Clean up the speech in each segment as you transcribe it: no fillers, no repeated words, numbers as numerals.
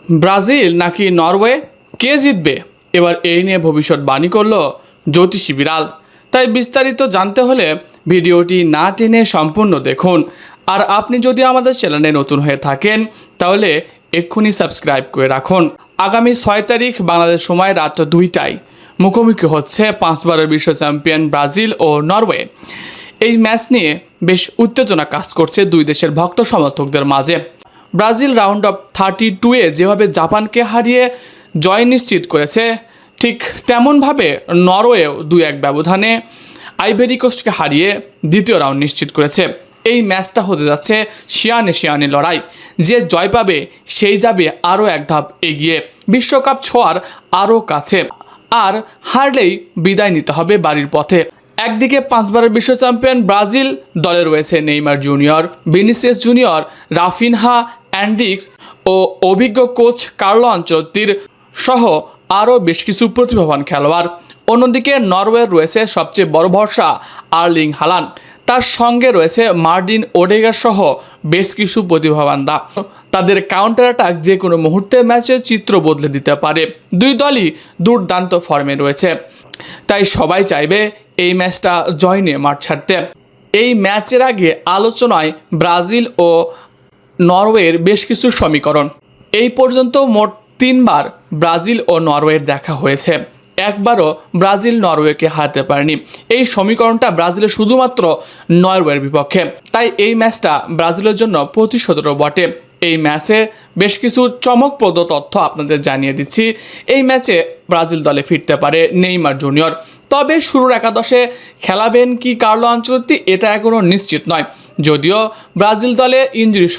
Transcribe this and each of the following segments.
Brazil নাকি Norway, কে জিতবে? এবার এই নিয়ে ভবিষ্যৎবাণী করল জ্যোতিষী বিড়াল। তাই বিস্তারিত জানতে হলে ভিডিওটি না টেনে সম্পূর্ণ দেখুন। আর আপনি যদি আমাদের চ্যানেলে নতুন হয়ে থাকেন তাহলে এক্ষুনি সাবস্ক্রাইব করে রাখুন। আগামী 6 তারিখ বাংলাদেশ সময় রাত 2টায় মুখোমুখি হচ্ছে 5 বারের বিশ্ব চ্যাম্পিয়ন ব্রাজিল ও নরওয়ে। এই ম্যাচ নিয়ে বেশ উত্তেজনা কাজ করছে দুই দেশের ভক্ত সমর্থকদের মাঝে। ব্রাজিল রাউন্ড অফ 32-এ যেভাবে জাপানকে হারিয়ে জয় নিশ্চিত করেছে, ঠিক তেমনভাবে নরওয়েও 2-1 ব্যবধানে আইভরি কোস্টকে হারিয়ে দ্বিতীয় রাউন্ড নিশ্চিত করেছে। এই ম্যাচটা হতে যাচ্ছে শিয়ানে লড়াই। যে জয় পাবে সেই যাবে আরও এক ধাপ এগিয়ে, বিশ্বকাপ ছোঁয়ার আরও কাছে। আর হারলেই বিদায় নিতে হবে বাড়ির পথে। একদিকে 5 বারের বিশ্ব চ্যাম্পিয়ন ব্রাজিল দলে রয়েছে Neymar junior, Vinicius junior, Raphinha, অ্যান্ডিক্স ও অভিজ্ঞ কোচ কার্লো আনচেলত্তির সহ আরও বেশ কিছু প্রতিভাবান খেলোয়াড়। অন্যদিকে নরওয়ের রয়েছে সবচেয়ে বড় ভরসা আর্লিং হালান্ড, তার সঙ্গে রয়েছে মার্টিন ওডেগার সহ বেশ কিছু প্রতিভাবান দা। তাদের কাউন্টার অ্যাটাক যে কোনো মুহূর্তে ম্যাচের চিত্র বদলে দিতে পারে। দুই দলই দুর্দান্ত ফর্মে রয়েছে, তাই সবাই চাইবে এই ম্যাচটা জয় নিয়ে মাঠ ছাড়তে। এই ম্যাচের আগে আলোচনায় ব্রাজিল ও নরওয়ের বেশ কিছু সমীকরণ। এই পর্যন্ত মোট 3 বার ব্রাজিল ও নরওয়ের দেখা হয়েছে, একবারও ব্রাজিল নরওয়েকে হারাতে পারেনি। এই সমীকরণটা ব্রাজিলের শুধুমাত্র নরওয়ের বিপক্ষে, তাই এই ম্যাচটা ব্রাজিলের জন্য প্রতিশোধেরও বটে। এই ম্যাচে বেশ কিছু চমকপ্রদ তথ্য আপনাদের জানিয়ে দিচ্ছি। এই ম্যাচে ব্রাজিল দলে ফিরতে পারে নেইমার জুনিয়র, তবে শুরুর একাদশে খেলাবেন কি কার্লো আনচেলত্তি এটা এখনও নিশ্চিত নয়। যদিও ব্রাজিল দলে ইনজুরির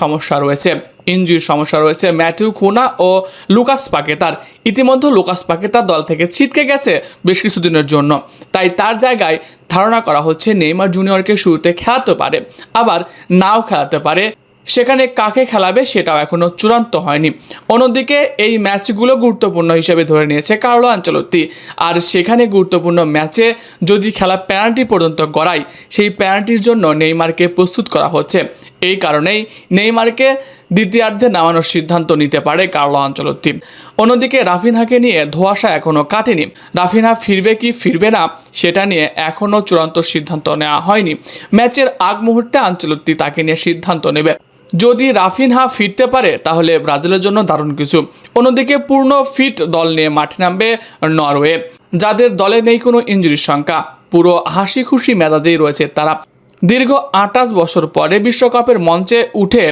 সমস্যা রয়েছে ম্যাথিউ কুনা ও লুকাস পাকেতার। ইতিমধ্যে লুকাস পাকেতার দল থেকে ছিটকে গেছে বেশ কিছুদিনের জন্য, তাই তার জায়গায় ধারণা করা হচ্ছে নেইমার জুনিয়রকে শুরুতে খেলাতে পারে, আবার নাও খেলাতে পারে। সেখানে কাকে খেলাবে সেটাও এখনও চূড়ান্ত হয়নি। অন্যদিকে এই ম্যাচগুলো গুরুত্বপূর্ণ হিসেবে ধরে নিয়েছে কার্লো আনচেলত্তি। আর সেখানে গুরুত্বপূর্ণ ম্যাচে যদি খেলা পেনাল্টি পর্যন্ত গড়ায়, সেই পেনাল্টির জন্য নেইমারকে প্রস্তুত করা হচ্ছে। এই কারণেই নেইমারকে দ্বিতীয়ার্ধে নামানোর সিদ্ধান্ত নিতে পারে কার্লো আনচেলত্তি। অন্যদিকে রাফিনহাকে নিয়ে ধোঁয়াশা এখনও কাটেনি। রাফিনহা ফিরবে কি ফিরবে না সেটা নিয়ে এখনও চূড়ান্ত সিদ্ধান্ত নেওয়া হয়নি। ম্যাচের আগ মুহূর্তে আনচেলত্তি তাকে নিয়ে সিদ্ধান্ত নেবে। যদি রাফিনহা ফিরতে পারে তাহলে ব্রাজিলের জন্য দারুণ কিছু। অন্যদিকে পূর্ণ ফিট দল নিয়ে মাঠে নামবে নরওয়ে, যাদের দলে নেই কোনো ইনজুরির শঙ্কা। পুরো হাসি খুশি মেজাজেই রয়েছে তারা। দীর্ঘ 28 বছর পরে বিশ্বকাপের মঞ্চে উঠে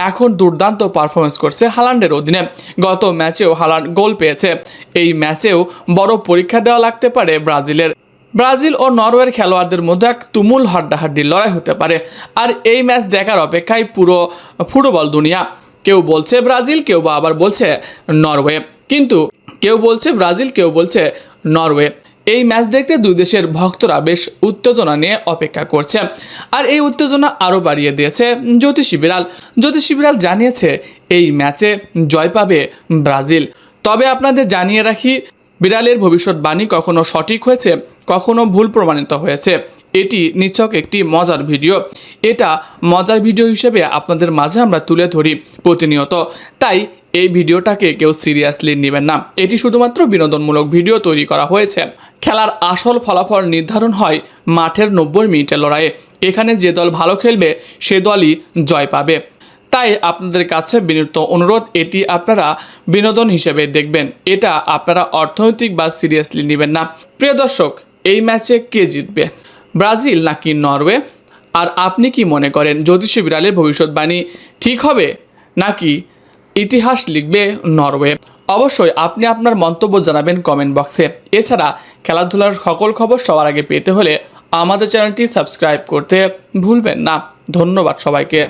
এখন দুর্দান্ত পারফরমেন্স করছে হালান্ডের অধীনে। গত ম্যাচেও হালান্ড গোল পেয়েছে। এই ম্যাচেও বড় পরীক্ষা দেওয়া লাগতে পারে ব্রাজিলের। ব্রাজিল ও নরওয়ের খেলোয়াড়দের মধ্যে এক তুমুল হাড্ডাহাড্ডির লড়াই হতে পারে। আর এই ম্যাচ দেখার অপেক্ষায় পুরো ফুটবল দুনিয়া। কেউ বলছে ব্রাজিল, কেউ বা আবার বলছে নরওয়ে, কিন্তু কেউ বলছে ব্রাজিল, কেউ বলছে নরওয়ে। এই ম্যাচ দেখতে দুই দেশের ভক্তরা বেশ উত্তেজনা নিয়ে অপেক্ষা করছে। আর এই উত্তেজনা আরও বাড়িয়ে দিয়েছে জ্যোতিষী বিড়াল জানিয়েছে এই ম্যাচে জয় পাবে ব্রাজিল। তবে আপনাদের জানিয়ে রাখি, বিড়ালের ভবিষ্যৎবাণী কখনো সঠিক হয়েছে, কখনো ভুল প্রমাণিত হয়েছে। এটি নিছক একটি মজার ভিডিও। এটা মজার ভিডিও হিসেবে আপনাদের মাঝে আমরা তুলে ধরি প্রতিনিয়ত, তাই এই ভিডিওটাকে কেউ সিরিয়াসলি নেবেন না। এটি শুধুমাত্র বিনোদনমূলক ভিডিও তৈরি করা হয়েছে। খেলার আসল ফলাফল নির্ধারণ হয় মাঠের 90 মিনিটের লড়াইয়ে। এখানে যে দল ভালো খেলবে সে দলই জয় পাবে। তাই আপনাদের কাছে বিনীত অনুরোধ, এটি আপনারা বিনোদন হিসেবে দেখবেন, এটা আপনারা অর্থনৈতিক বা সিরিয়াসলি নেবেন না। প্রিয় দর্শক, এই ম্যাচে কে জিতবে, ব্রাজিল নাকি নরওয়ে? আর আপনি কি মনে করেন, জ্যোতিষী বিড়ালের ভবিষ্যৎবাণী ঠিক হবে নাকি ইতিহাস লিখবে নরওয়ে? অবশ্যই আপনি আপনার মন্তব্য জানাবেন কমেন্ট বক্সে। এছাড়া খেলাধুলার সকল খবর সবার আগে পেতে হলে আমাদের চ্যানেলটি সাবস্ক্রাইব করতে ভুলবেন না। ধন্যবাদ সবাইকে।